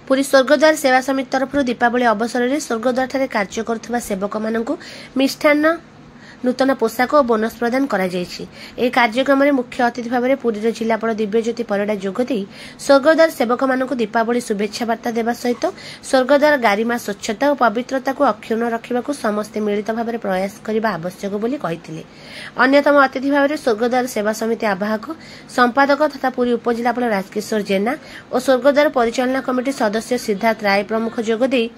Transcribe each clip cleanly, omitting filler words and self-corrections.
पुरी स्वर्गद्वार सेवा समिति तरफ दीपावली अवसर में स्वर्गद्वार ठारे कार्य करुवा सेवक मानक मिष्ठान्न नूतन पोशाक और बोनस प्रदान करा जायछि। एही कार्यक्रम में मुख्य अतिथि भाव में पुरीर जिलापाल दिव्यज्योति परिडा जोगदे स्वर्गद्वार सेवक मानक दीपावली शुभेच्छा वार्ता देवा सहित स्वर्गद्वार गारिमा स्वच्छता और पवित्रता को अक्षुण्ण रखा समस्ते मिलित भाव में प्रयास करने आवश्यक बोली कहिथिले। अन्यतम अतिथि भाव में स्वर्गद्वार सेवा समिति आवाहक संपादक तथा पुरी उपजिलापाल राजकिशोर जेना और स्वर्गद्वार परिचालना कमिटी सदस्य सिद्धार्थ राय प्रमुख जोगदे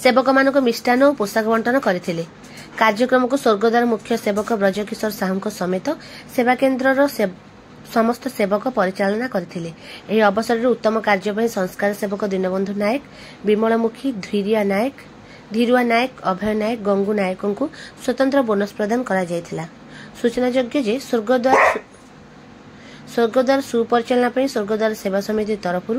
सेवक मानक मिष्ठान्न और पोशाक बंटन करथिले। कार्यक्रम को स्वर्गद्वार मुख्य सेवक ब्रजकिशोर साहू समेत सेवा केन्द्र समस्त सेवक परिचालना करथिले। एही अवसर में उत्तम कार्य पर संस्कार सेवक दीनबंधु नायक, विमलमुखी, धीरुआ नायक, अभय नायक, गंगू नायक को स्वतंत्र बोनस प्रदान करा जायथिला। सूचनायोग्य जे स्वर्गद्वार सुपरिचालना पर स्वर्गद्वार सेवा समिति तरफ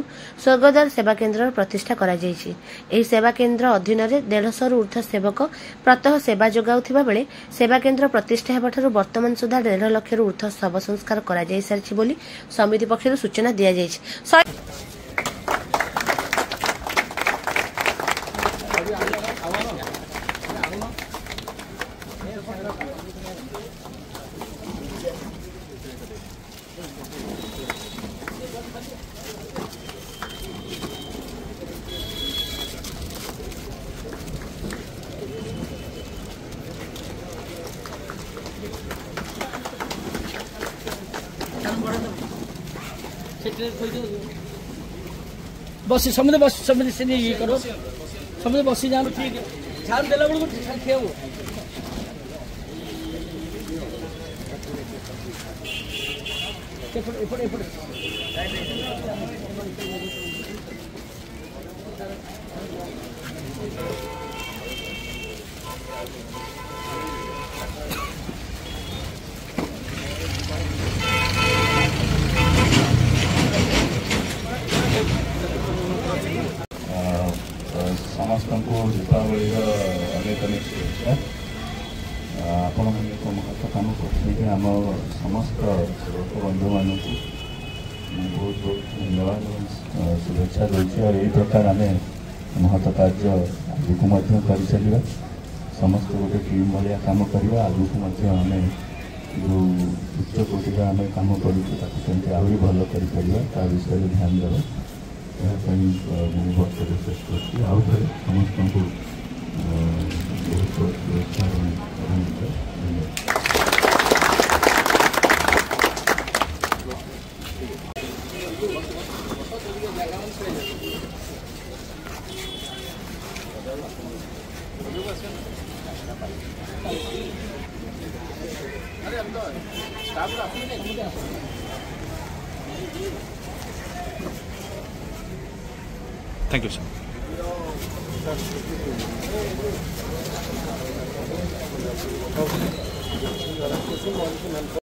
स्वर्गद्वार सेवा केन्द्र प्रतिष्ठा करा जायछि। एही सेवा केन्द्र अधीन 150 रु ऊर्ध्व सेवक प्रतः सेवा जोगाउथिबा बेले सेवा केन्द्र प्रतिष्ठा हेबाठारु वर्तमान सुधा 1.5 लाख रु ऊर्ध्व शव संस्कार करा जाय सारिछि बोली समिति पक्षरु सूचना दिया जायछि। बस समझे से ये करो समझे बस जान ठीक है ध्यान देला बड़ खेव एपट समस्त को दीपावली अनेक अनेक शुभेच्छा। आपण मैंने कम कर आम समस्त सेवक बंधु मान बहुत बहुत धन्यवाद शुभेच्छा दूसरी और यही प्रकार आम महत कार्य आगे कर चलवा समस्त गोटे टीम भाया कम करवा आगे आम जो उच्च कोटि आम कम करें आहरी भल कर विषय ध्यान देवा मुझे वक्तव्य शेष कर आउ थे समस्त को बहुत बहुत शुभेच्छा Thank you, sir.